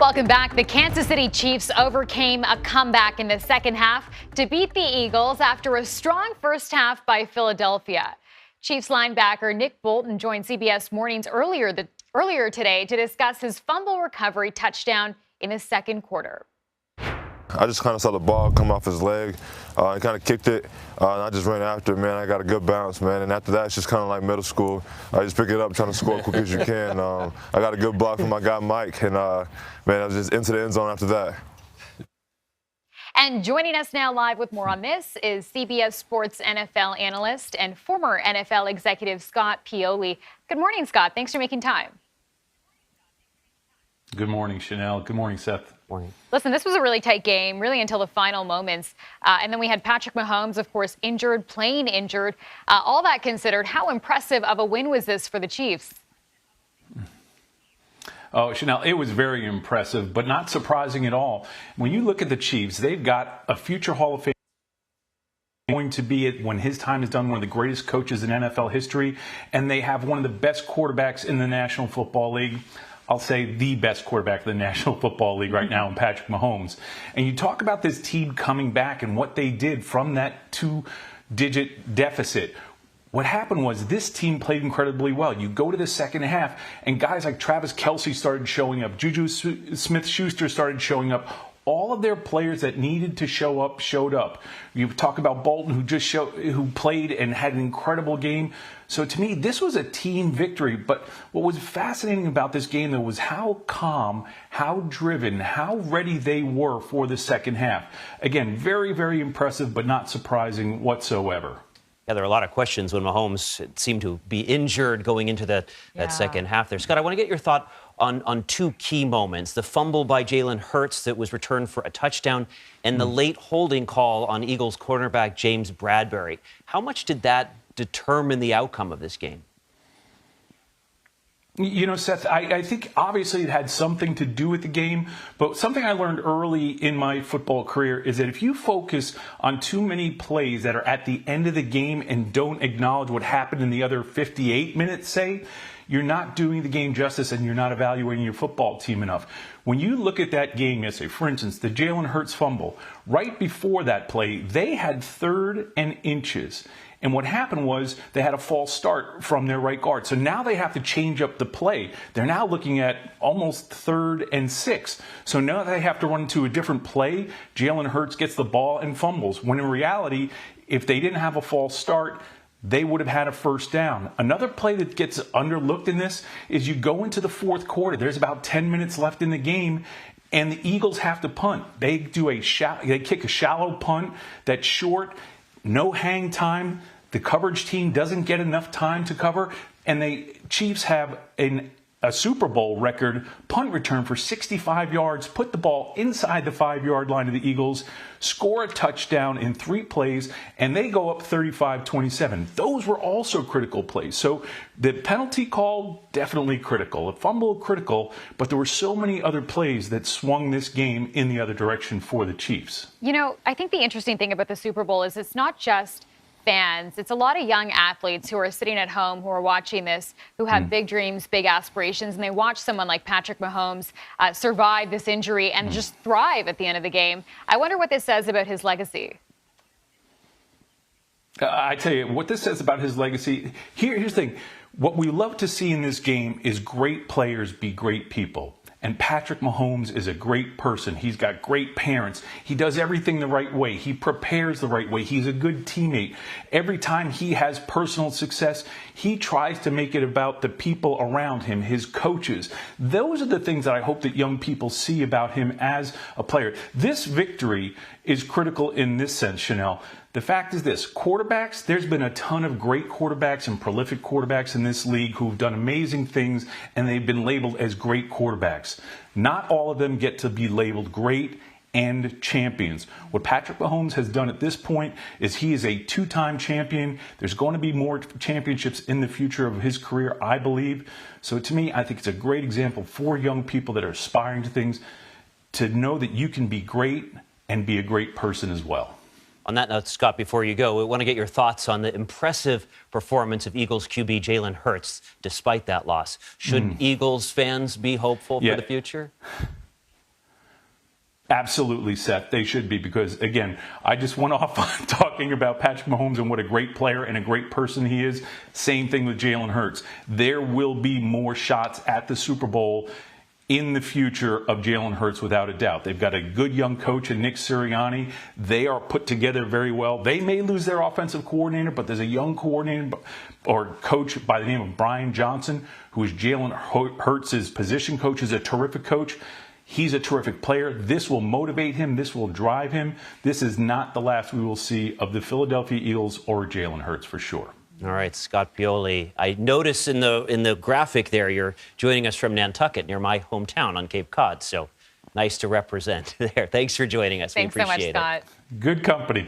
Welcome back. The Kansas City Chiefs overcame a comeback in the second half to beat the Eagles after a strong first half by Philadelphia. Chiefs linebacker Nick Bolton joined CBS Mornings earlier today to discuss his fumble recovery touchdown in the second quarter. I just kind of saw the ball come off his leg and kind of kicked it, and I just ran after it, man. I got a good bounce, man, and after that, it's just kind of like middle school. I just pick it up, trying to score as quick as you can. I got a good block from my guy Mike, and, man, I was just into the end zone after that. And joining us now live with more on this is CBS Sports NFL analyst and former NFL executive Scott Pioli. Good morning, Scott. Thanks for making time. Good morning, Shanelle. Good morning, Seth. Morning. Listen, this was a really tight game, really until the final moments. And then we had Patrick Mahomes, of course, injured, playing injured. All that considered, how impressive of a win was this for the Chiefs? Oh, Shanelle, it was very impressive, but not surprising at all. When you look at the Chiefs, they've got a future Hall of Fame going to be, when his time is done, one of the greatest coaches in NFL history, and they have one of the best quarterbacks in the National Football League. I'll say the best quarterback in the National Football League right now in Patrick Mahomes. And you talk about this team coming back and what they did from that two-digit deficit. What happened was this team played incredibly well. You go to the second half, and guys like Travis Kelce started showing up. Juju Smith-Schuster started showing up. All of their players that needed to show up showed up. You talk about Bolton, who played and had an incredible game. So to me, this was a team victory. But what was fascinating about this game, though, was how calm, how driven, how ready they were for the second half. Again, very, very impressive, but not surprising whatsoever. Yeah, there are a lot of questions when Mahomes seemed to be injured going into that second half there. Scott, I want to get your thought on two key moments. The fumble by Jalen Hurts that was returned for a touchdown and the late holding call on Eagles cornerback James Bradbury. How much did that determine the outcome of this game? You know, Seth, I think obviously it had something to do with the game, but something I learned early in my football career is that if you focus on too many plays that are at the end of the game and don't acknowledge what happened in the other 58 minutes, say, you're not doing the game justice and you're not evaluating your football team enough. When you look at that game yesterday, for instance, the Jalen Hurts fumble, right before that play, they had 3rd and inches. And what happened was they had a false start from their right guard. So now they have to change up the play. They're now looking at almost 3rd and 6. So now they have to run into a different play. Jalen Hurts gets the ball and fumbles. When in reality, if they didn't have a false start, they would have had a first down. Another play that gets underlooked in this is you go into the fourth quarter. There's about 10 minutes left in the game, and the Eagles have to punt. They kick a shallow punt that's short, no hang time. The coverage team doesn't get enough time to cover, and the Chiefs have a Super Bowl record punt return for 65 yards, put the ball inside the 5-yard line of the Eagles, score a touchdown in 3 plays, and they go up 35-27. Those were also critical plays. So the penalty call, definitely critical. The fumble, critical, but there were so many other plays that swung this game in the other direction for the Chiefs. You know, I think the interesting thing about the Super Bowl is it's not just fans. It's a lot of young athletes who are sitting at home, who are watching this, who have big dreams, big aspirations, and they watch someone like Patrick Mahomes survive this injury and just thrive at the end of the game. I wonder what this says about his legacy. I tell you, what this says about his legacy, here's the thing. What we love to see in this game is great players be great people. And Patrick Mahomes is a great person. He's got great parents. He does everything the right way. He prepares the right way. He's a good teammate. Every time he has personal success, he tries to make it about the people around him, his coaches. Those are the things that I hope that young people see about him as a player. This victory is critical in this sense, Shanelle. The fact is this, quarterbacks, there's been a ton of great quarterbacks and prolific quarterbacks in this league who've done amazing things, and they've been labeled as great quarterbacks. Not all of them get to be labeled great and champions. What Patrick Mahomes has done at this point is he is a 2-time champion. There's going to be more championships in the future of his career, I believe. So to me, I think it's a great example for young people that are aspiring to things to know that you can be great and be a great person as well. On that note, Scott, before you go, we want to get your thoughts on the impressive performance of Eagles QB Jalen Hurts despite that loss. Should Eagles fans be hopeful for the future? Absolutely, Seth. They should be, because, again, I just went off on talking about Patrick Mahomes and what a great player and a great person he is. Same thing with Jalen Hurts. There will be more shots at the Super Bowl in the future of Jalen Hurts, without a doubt. They've got a good young coach in Nick Sirianni. They are put together very well. They may lose their offensive coordinator, but there's a young coordinator or coach by the name of Brian Johnson, who is Jalen Hurts' position coach, is a terrific coach. He's a terrific player. This will motivate him. This will drive him. This is not the last we will see of the Philadelphia Eagles or Jalen Hurts, for sure. All right, Scott Pioli. I notice in the graphic there, you're joining us from Nantucket, near my hometown on Cape Cod. So nice to represent there. Thanks for joining us. Thanks we appreciate so much, Scott. Good company.